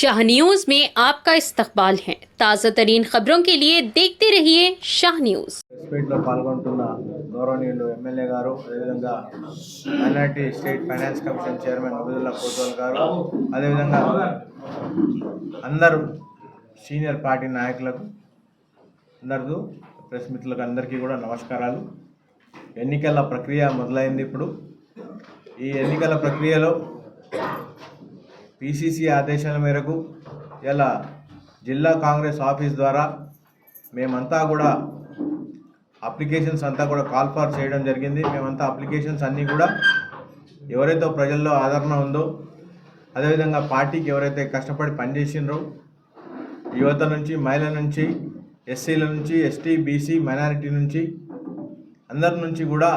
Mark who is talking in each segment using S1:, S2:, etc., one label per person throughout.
S1: Shah news में आपका इस्तकबाल है। ताज़ा तरीन खबरों के लिए देखते रहिए शाह न्यूज।
S2: లో పాల్గొంటున్న గౌరవనీయులు ఎమ్మెల్యే గారు, అదేవిధంగా minority state finance commission chairman Abdullah Kothol గారు, అదేవిధంగా అందరూ సీనియర్ పార్టీ నాయకులకు, అందరూ ప్రెస్ మిత్రులకు అందరికీ కూడా నమస్కారాలు. ఎన్నికల ప్రక్రియ మొదలైంది. ఇప్పుడు ఈ ఎన్నికల ప్రక్రియలో పిసిసి ఆదేశాల మేరకు ఇలా జిల్లా కాంగ్రెస్ ఆఫీస్ ద్వారా మేమంతా కూడా అప్లికేషన్స్ అంతా కూడా కాల్ ఫార్ చేయడం జరిగింది. మేమంతా అప్లికేషన్స్ అన్నీ కూడా ఎవరైతే ప్రజల్లో ఆదరణ ఉందో, అదేవిధంగా పార్టీకి ఎవరైతే కష్టపడి పనిచేసిండ్రో, యువత నుంచి, మహిళల నుంచి, ఎస్సీల నుంచి, ఎస్టీ, బీసీ, మైనారిటీ నుంచి, అందరి నుంచి కూడా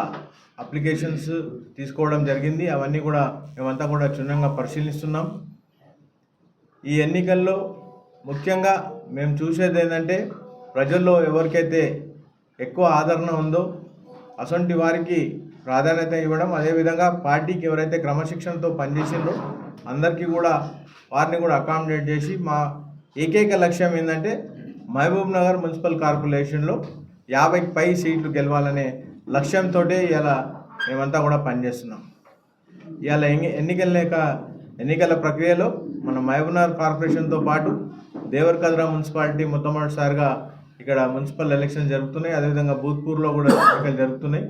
S2: అప్లికేషన్స్ తీసుకోవడం జరిగింది. అవన్నీ కూడా మేమంతా కూడా క్షుణ్ణంగా పరిశీలిస్తున్నాం. ఈ ఎన్నికల్లో ముఖ్యంగా మేము చూసేది ఏంటంటే, ప్రజల్లో ఎవరికైతే ఎక్కువ ఆదరణ ఉందో అసంటి వారికి ప్రాధాన్యత ఇవ్వడం, అదేవిధంగా పార్టీకి ఎవరైతే క్రమశిక్షణతో పనిచేసిండ్రో అందరికీ కూడా వారిని కూడా అకామిడేట్ చేసి మా ఏకైక లక్ష్యం ఏంటంటే మహబూబ్ నగర్ మున్సిపల్ కార్పొరేషన్లో 50కి పై సీట్లు గెలవాలనే లక్ష్యంతో ఇలా మేమంతా కూడా పనిచేస్తున్నాం. ఇవాళ ఎన్నికల ప్రక్రియలో మన మహబూబ్ నగర్ కార్పొరేషన్తో పాటు దేవరకద్రా మున్సిపాలిటీ మొట్టమొదటిసారిగా ఇక్కడ మున్సిపల్ ఎలక్షన్ జరుగుతున్నాయి. అదేవిధంగా భూత్పూర్లో కూడా ఎన్నికలు జరుగుతున్నాయి.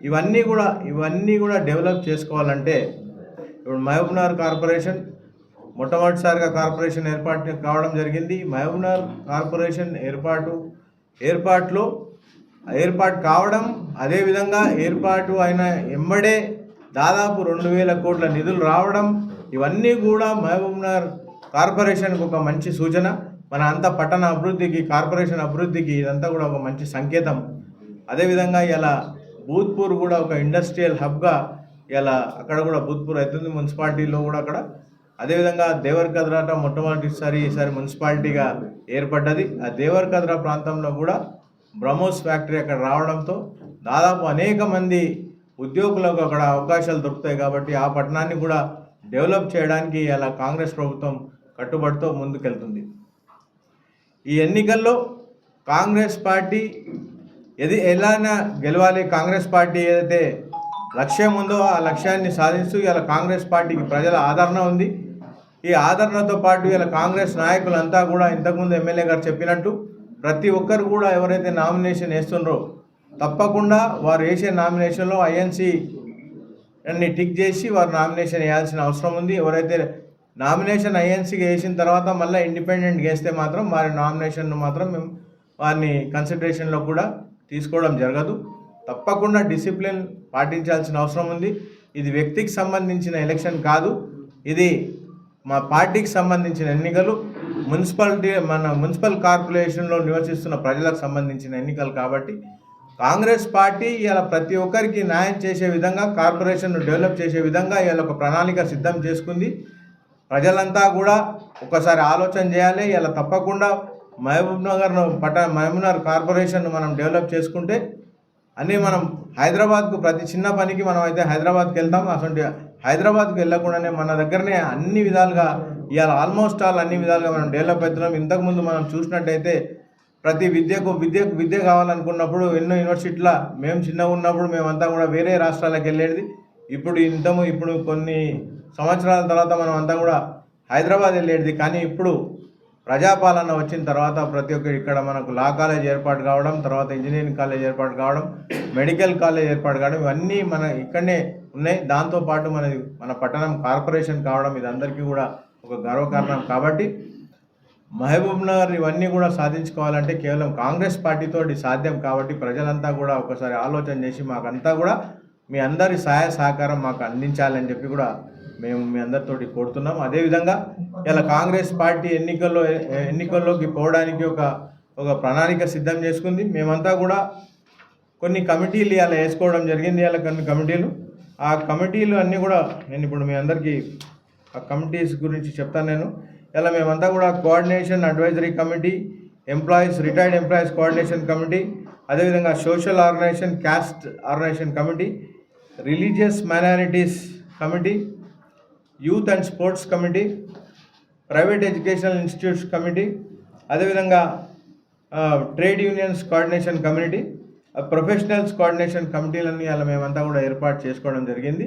S2: ఇవన్నీ కూడా డెవలప్ చేసుకోవాలంటే ఇప్పుడు మహబూబ్ నగర్ కార్పొరేషన్ మొట్టమొదటిసారిగా కార్పొరేషన్ ఏర్పాటు కావడం జరిగింది. మహబూబ్ నగర్ కార్పొరేషన్ ఏర్పాటు కావడం, అదేవిధంగా ఏర్పాటు అయిన ఎమ్మడే దాదాపు 2000 కోట్ల నిధులు రావడం, ఇవన్నీ కూడా మహబూబ్ నగర్ కార్పొరేషన్కి ఒక మంచి సూచన. మన అంత పట్టణ అభివృద్ధికి, కార్పొరేషన్ అభివృద్ధికి ఇదంతా కూడా ఒక మంచి సంకేతం. అదేవిధంగా ఇలా భూత్పూర్ కూడా ఒక ఇండస్ట్రియల్ హబ్గా ఇలా అక్కడ కూడా భూత్పూర్ అవుతుంది మున్సిపాలిటీలో కూడా అక్కడ. అదేవిధంగా దేవరకద్రాట ఈసారి మున్సిపాలిటీగా ఏర్పడ్డది. ఆ దేవరకద్రా ప్రాంతంలో కూడా బ్రహ్మోస్ ఫ్యాక్టరీ అక్కడ రావడంతో దాదాపు అనేక మంది ఉద్యోగులకు అక్కడ అవకాశాలు దొరుకుతాయి. కాబట్టి ఆ పట్టణాన్ని కూడా డెవలప్ చేయడానికి ఇలా కాంగ్రెస్ ప్రభుత్వం కట్టుబడితో ముందుకెళ్తుంది. ఈ ఎన్నికల్లో కాంగ్రెస్ పార్టీ ఎలానా గెలవాలి, కాంగ్రెస్ పార్టీ ఏదైతే లక్ష్యం ఉందో ఆ లక్ష్యాన్ని సాధిస్తూ ఇలా కాంగ్రెస్ పార్టీకి ప్రజల ఆదరణ ఉంది. ఈ ఆదరణతో పాటు ఇలా కాంగ్రెస్ నాయకులంతా కూడా ఇంతకుముందు ఎమ్మెల్యే గారు చెప్పినట్టు ప్రతి ఒక్కరు కూడా ఎవరైతే నామినేషన్ వేస్తుండ్రో తప్పకుండా వారు వేసే నామినేషన్లో ఐఎన్సీ అన్ని టిక్ చేసి వారు నామినేషన్ వేయాల్సిన అవసరం ఉంది. ఎవరైతే నామినేషన్ ఐఎన్సీకి వేసిన తర్వాత మళ్ళీ ఇండిపెండెంట్గా వేస్తే మాత్రం వారి నామినేషన్ను మాత్రం మేము వారిని కన్సిడరేషన్లో కూడా తీసుకోవడం జరగదు. తప్పకుండా డిసిప్లిన్ పాటించాల్సిన అవసరం ఉంది. ఇది వ్యక్తికి సంబంధించిన ఎలక్షన్ కాదు, ఇది మా పార్టీకి సంబంధించిన ఎన్నికలు. మున్సిపల్ కార్పొరేషన్లో నివసిస్తున్న ప్రజలకు సంబంధించిన ఎన్నికలు కాబట్టి కాంగ్రెస్ పార్టీ ఇలా ప్రతి ఒక్కరికి న్యాయం చేసే విధంగా, కార్పొరేషన్ను డెవలప్ చేసే విధంగా ఇలా ఒక ప్రణాళిక సిద్ధం చేసుకుంది. ప్రజలంతా కూడా ఒకసారి ఆలోచన చేయాలి. ఇలా తప్పకుండా మహబూబ్ నగర్ కార్పొరేషన్ను మనం డెవలప్ చేసుకుంటే అన్నీ మనం హైదరాబాద్కు ప్రతి చిన్న పనికి మనం అయితే హైదరాబాద్కి వెళ్తాం. అసలు హైదరాబాద్కి వెళ్ళకుండానే మన దగ్గరనే అన్ని విధాలుగా ఇవాళ ఆల్మోస్ట్ అన్ని విధాలుగా మనం డెవలప్ అవుతున్నాం. ఇంతకుముందు మనం చూసినట్టయితే ప్రతి విద్య కావాలనుకున్నప్పుడు ఎన్నో యూనివర్సిటీల మేము చిన్నగా ఉన్నప్పుడు మేమంతా కూడా వేరే రాష్ట్రాలకు వెళ్ళేది. ఇప్పుడు కొన్ని సంవత్సరాల తర్వాత మనం అంతా కూడా హైదరాబాద్ వెళ్ళేది. కానీ ఇప్పుడు ప్రజాపాలన వచ్చిన తర్వాత ప్రతి ఒక్కరు ఇక్కడ మనకు లా కాలేజ్ ఏర్పాటు కావడం, తర్వాత ఇంజనీరింగ్ కాలేజ్ ఏర్పాటు కావడం, మెడికల్ కాలేజ్ ఏర్పాటు కావడం, ఇవన్నీ మన ఇక్కడనే ఉన్నాయి. దాంతోపాటు మన పట్టణం కార్పొరేషన్ కావడం ఇది అందరికీ కూడా ఒక గర్వకారణం. కాబట్టి మహబూబ్ నగర్ ఇవన్నీ కూడా సాధించుకోవాలంటే కేవలం కాంగ్రెస్ పార్టీతోటి సాధ్యం. కాబట్టి ప్రజలంతా కూడా ఒకసారి ఆలోచన చేసి మాకంతా కూడా మీ అందరి సహాయ సహకారం మాకు అందించాలని చెప్పి కూడా మేము మీ అందరితోటి కోరుతున్నాం. అదేవిధంగా ఇలా కాంగ్రెస్ పార్టీ ఎన్నికల్లోకి పోవడానికి ఒక ప్రణాళిక సిద్ధం చేసుకుంది. మేమంతా కూడా కొన్ని కమిటీలు ఇలా వేసుకోవడం జరిగింది. ఇలా కొన్ని కమిటీలు, ఆ కమిటీలు అన్నీ కూడా నేను ఇప్పుడు మీ అందరికీ ఆ కమిటీస్ గురించి చెప్తాను. ఇలా మేమంతా కూడా coordination advisory committee, retired employees coordination committee, అదేవిధంగా social organisation, caste organisation committee, religious minorities committee, youth and sports committee, private educational institutes committee, అదేవిధంగా trade unions coordination committee, professionals coordination కమిటీలన్నీ అలా మేమంతా కూడా ఏర్పాటు చేసుకోవడం జరిగింది.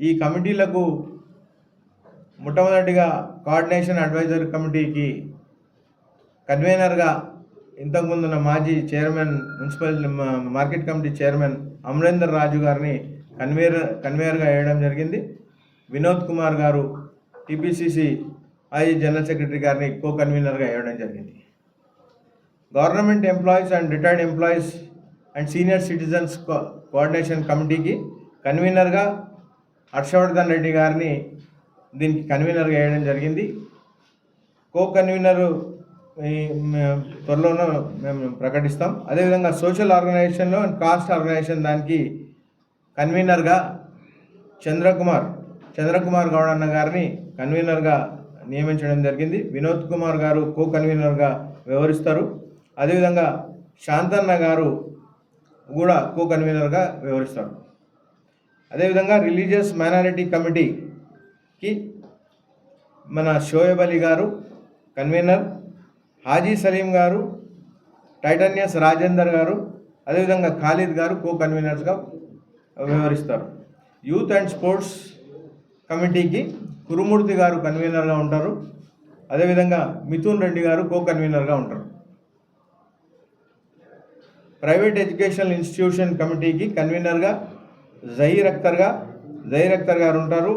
S2: ఈ కమిటీలకు మొట్టమొదటిగా కోఆర్డినేషన్ అడ్వైజరీ కమిటీకి కన్వీనర్గా ఇంతకుముందున్న మాజీ chairman municipal market committee chairman Amarender Raju గారిని కన్వీనర్గా వేయడం జరిగింది. వినోద్ కుమార్ గారు టీపీసీసీ మాజీ జనరల్ సెక్రటరీ గారిని కో కన్వీనర్గా వేయడం జరిగింది. Government employees and retired employees and senior citizens coordination కమిటీకి కన్వీనర్గా హర్షవర్ధన్ రెడ్డి గారిని దీనికి కన్వీనర్గా వేయడం జరిగింది. కో కన్వీనరు త్వరలోనే మేము ప్రకటిస్తాం. అదేవిధంగా సోషల్ ఆర్గనైజేషన్లో అండ్ కాస్ట్ ఆర్గనైజేషన్ దానికి కన్వీనర్గా చంద్రకుమార్ గౌడ్ అన్న గారిని కన్వీనర్గా నియమించడం జరిగింది. వినోద్ కుమార్ గారు కో కన్వీనర్గా వ్యవహరిస్తారు. అదేవిధంగా శాంతన్న గారు కూడా కో కన్వీనర్గా వ్యవహరిస్తారు. అదేవిధంగా రిలీజియస్ మైనారిటీ కమిటీకి మన షోయబ్ అలీ గారు కన్వీనర్, హాజీ సలీం గారు, టైటానియస్ రాజేందర్ గారు, అదేవిధంగా ఖాలిద్ గారు కో కన్వీనర్స్గా వ్యవహరిస్తారు. యూత్ అండ్ స్పోర్ట్స్ కమిటీకి కురుమూర్తి గారు కన్వీనర్గా ఉంటారు. అదేవిధంగా మిథున్ రెడ్డి గారు కో కన్వీనర్గా ఉంటారు. ప్రైవేట్ ఎడ్యుకేషనల్ ఇన్స్టిట్యూషన్ కమిటీకి కన్వీనర్గా జహీర్ అఖ్తర్ గారు ఉంటారు,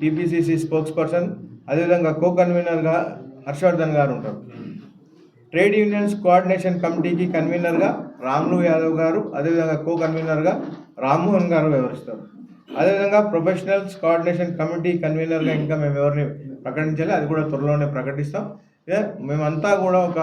S2: టీపీసీసీ స్పోక్స్ పర్సన్. అదేవిధంగా కో కన్వీనర్గా హర్షవర్ధన్ గారు ఉంటారు. ట్రేడ్ యూనియన్స్ కోఆర్డినేషన్ కమిటీకి కన్వీనర్గా రాములు యాదవ్ గారు, అదేవిధంగా కో కన్వీనర్గా రామ్మోహన్ గారు వ్యవహరిస్తారు. అదేవిధంగా ప్రొఫెషనల్స్ కోఆర్డినేషన్ కమిటీ కన్వీనర్గా ఇంకా మేము ఎవరిని ప్రకటించాలి, అది కూడా త్వరలోనే ప్రకటిస్తాం. మేమంతా కూడా ఒక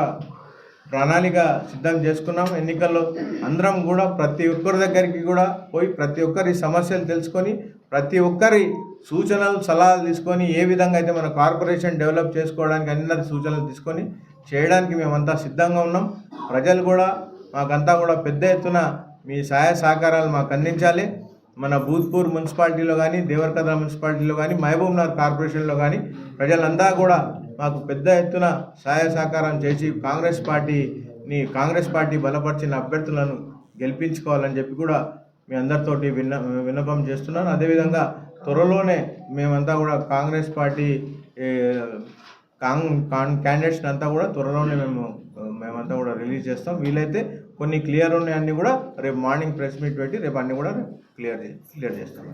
S2: ప్రణాళిక సిద్ధం చేసుకున్నాం. ఎన్నికల్లో అందరం కూడా ప్రతి ఒక్కరి దగ్గరికి కూడా పోయి ప్రతి ఒక్కరి సమస్యలు తెలుసుకొని ప్రతి ఒక్కరి సూచనలు సలహాలు తీసుకొని ఏ విధంగా అయితే మన కార్పొరేషన్ డెవలప్ చేసుకోవడానికి అందరి సూచనలు తీసుకొని చేయడానికి మేమంతా సిద్ధంగా ఉన్నాం. ప్రజలు కూడా మాకంతా కూడా పెద్ద ఎత్తున మీ సహాయ సహకారాలు మాకు అందించాలి. మన భూత్పూర్ మున్సిపాలిటీలో కానీ, దేవరకద్ర మున్సిపాలిటీలో కానీ, మహబూబ్నగర్ కార్పొరేషన్లో కానీ ప్రజలంతా కూడా మాకు పెద్ద ఎత్తున సహాయ సహకారం చేసి కాంగ్రెస్ పార్టీ బలపరిచిన అభ్యర్థులను గెలిపించుకోవాలని చెప్పి కూడా మీ అందరితోటి విన్నపం చేస్తున్నాను. అదేవిధంగా త్వరలోనే మేమంతా కూడా కాంగ్రెస్ పార్టీ క్యాండిడేట్స్ని అంతా కూడా త్వరలోనే మేమంతా కూడా రిలీజ్ చేస్తాం. వీలైతే కొన్ని క్లియర్ ఉన్నాయన్నీ కూడా రేపు మార్నింగ్ ప్రెస్ మీట్ పెట్టి రేపు అన్నీ కూడా క్లియర్ చేస్తాం.